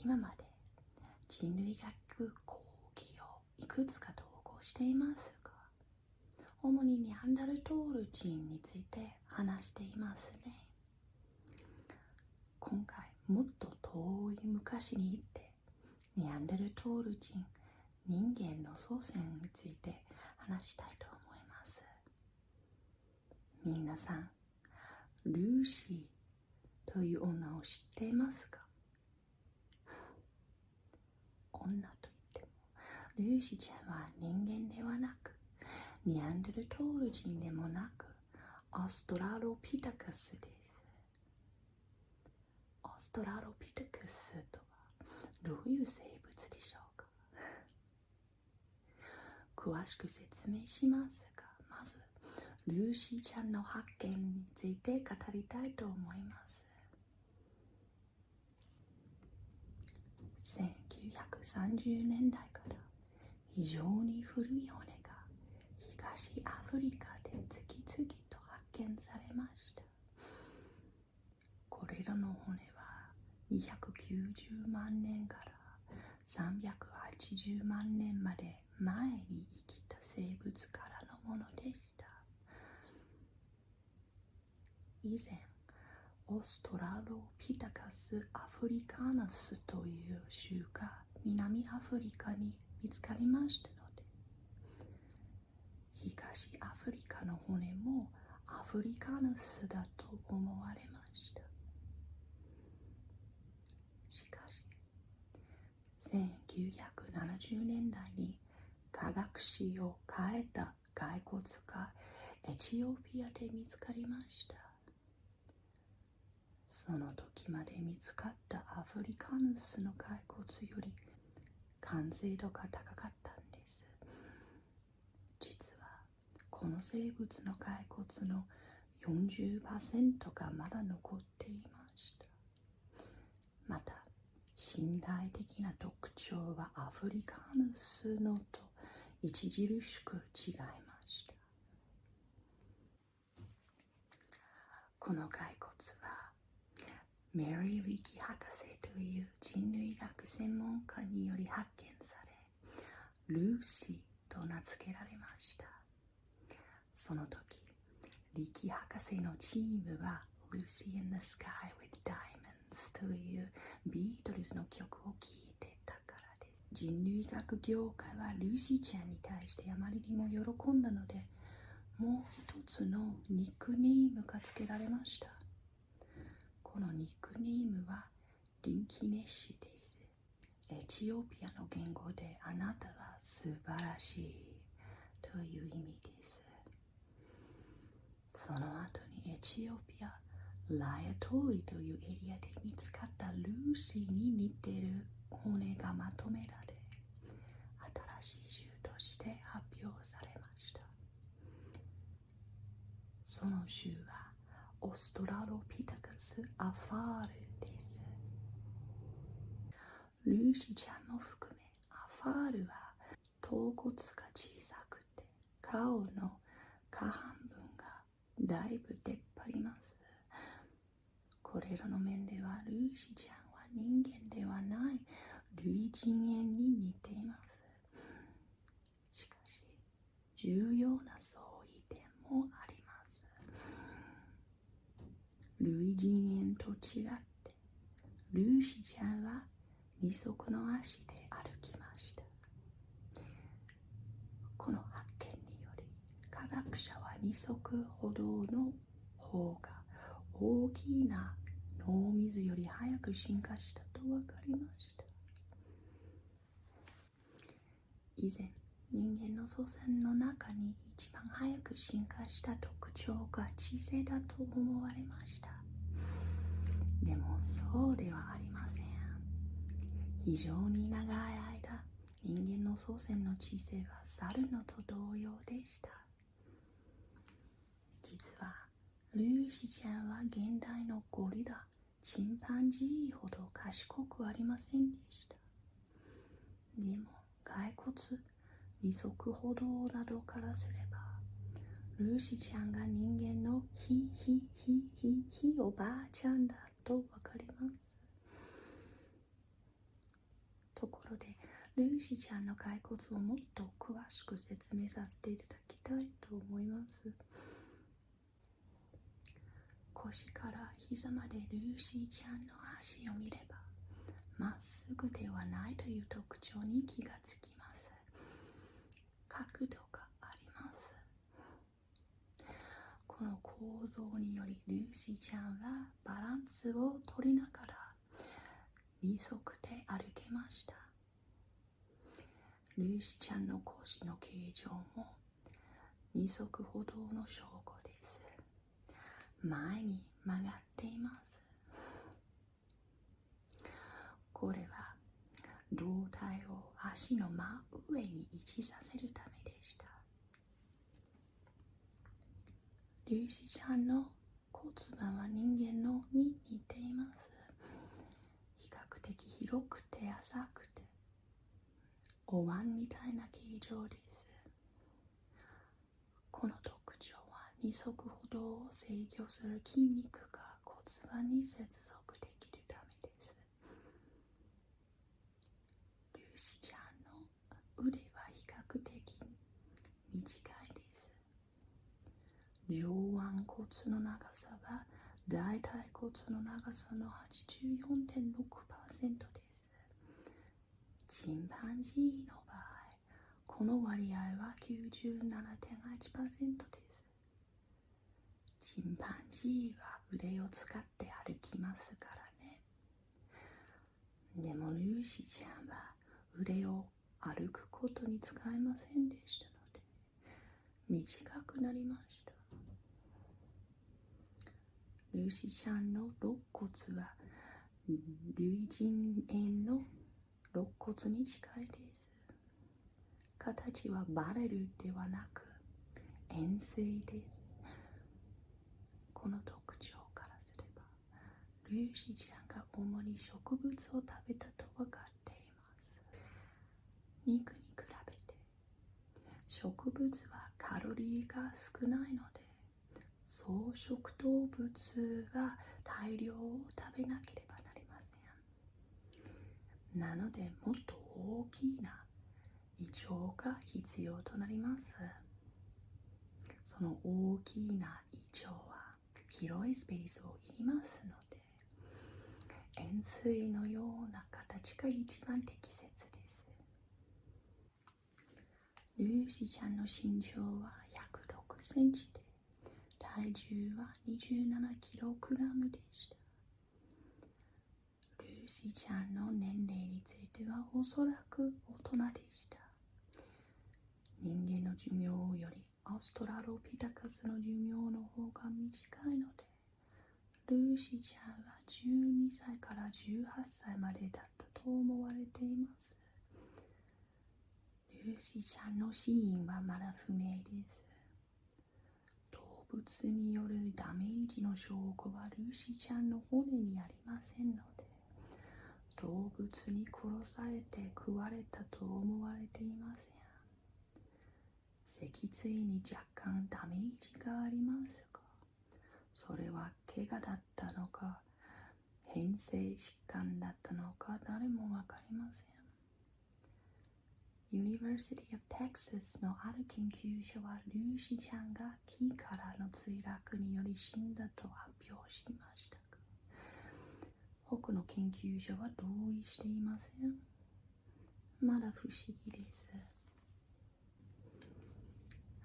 今まで人類学講義をいくつか投稿していますが、主にニャンダルトール人について話していますね。今回もっと遠い昔に行ってニャンダルトール人、人間の祖先について話したいと思います。皆さん、ルーシーという女を知っていますか？女といっても、ルーシーちゃんは人間ではなく、ニャンダルトール人でもなく、オーストラロピタクスです。オーストラロピタクスとはどういう生物でしょうか？詳しく説明しますが、まずルーシーちゃんの発見について語りたいと思います。1930年代から非常に古い骨が東アフリカで次々と発見されました。これらの骨は290万年から380万年まで前に生きた生物からのものでした。以前、オーストラロピタカスアフリカナスという種が南アフリカに見つかりましたので、東アフリカの骨もアフリカナスだと思われました。しかし、1970年代に科学史を変えた骸骨がエチオピアで見つかりました。その時まで見つかったアフリカヌスの骸骨より完成度が高かったんです。実はこの生物の骸骨の 40% がまだ残っていました。また身体的な特徴はアフリカヌスのと著しく違いました。この骸骨はメリー・リキ博士という人類学専門家により発見され、ルーシーと名付けられました。その時、リキ博士のチームは Lucy in the Sky with Diamonds というビートルズの曲を聴いてたからです。人類学業界はルーシーちゃんに対してあまりにも喜んだので、もう一つのニックネームが付けられました。このニックネームはリンキネシです。エチオピアの言語であなたは素晴らしいという意味です。その後にエチオピア、ラヤトリというエリアで見つかったルーシーに似ている骨がまとめられ、新しい種として発表されました。その種はオーストラロピタカス・アファールです。ルーシーちゃんも含め、アファールは頭骨が小さくて、顔の下半分がだいぶ出っ張ります。これらの面ではルーシーちゃんは人間ではない類人猿に似ています。しかし、重要な相違点もあります。類人猿と違って、ルーシーちゃんは二足の足で歩きました。この発見により、科学者は二足歩道の方が大きな脳みそより早く進化したと分かりました。以前、人間の祖先の中に一番早く進化した特徴が知性だと思われました。でもそうではありません。非常に長い間、人間の祖先の知性は猿のと同様でした。実は、ルーシーちゃんは現代のゴリラ、チンパンジーほど賢くありませんでした。でも、骸骨、二足歩道などからすれば、ルーシーちゃんが人間のひおばあちゃんだとわかります。ルーシーちゃんの骸骨をもっと詳しく説明させていただきたいと思います。腰から膝までルーシーちゃんの足を見れば、まっすぐではないという特徴に気がつきます。角度があります。この構造によりルーシーちゃんはバランスを取りながら二足で歩けました。ルーシーちゃんの腰の形状も二足歩道の証拠です。前に曲がっています。これは胴体を足の真上に位置させるためでした。ルーシーちゃんの骨盤は人間のに似ています。比較的広くて浅くてお椀みたいな形状です。この特徴は二足歩道を制御する筋肉が骨盤に接続できるためです。ルーシーちゃんの腕は比較的短いです。上腕骨の長さは大腿骨の長さの 84.6% です。チンパンジーの場合、この割合は 97.8% です。チンパンジーは腕を使って歩きますからね。でもルーシーちゃんは腕を歩くことに使えませんでしたので、短くなりました。ルーシーちゃんの肋骨は類人猿の肋骨に近いです。形はバレルではなく円錐です。この特徴からすれば、ルーシーちゃんが主に植物を食べたと分かっています。肉に比べて植物はカロリーが少ないので、草食動物は大量を食べなければなりません。なのでもっと大きな胃腸が必要となります。その大きな胃腸は広いスペースをいりますので、円錐のような形が一番適切です。ルーシーちゃんの身長は106センチで、体重は27キログラムでした。ルーシーちゃんの年齢についてはおそらく大人でした。人間の寿命よりアウストラロピタカスの寿命の方が短いので、ルーシーちゃんは12歳から18歳までだったと思われています。ルーシーちゃんの死因はまだ不明です。動物によるダメージの証拠はルーシーちゃんの骨にありませんので、動物に殺されて食われたと思われていません。脊椎に若干ダメージがありますが、それは怪我だったのか変性疾患だったのか誰もわかりません。University of Texas のある研究者はルーシーちゃんが木からの墜落により死んだと発表しましたが、他の研究者は同意していません。まだ不思議です。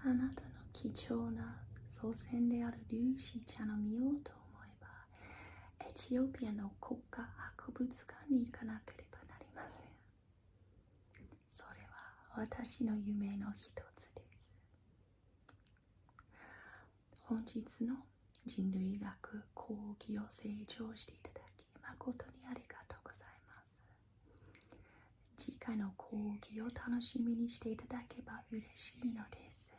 あなたの貴重な祖先であるルーシーちゃんを見ようと思えば、エチオピアの国家博物館に行かなければなりません。それは私の夢の一つです。本日の人類学講義を清聴していただき誠にありがとうございます。次回の講義を楽しみにしていただけば嬉しいのです。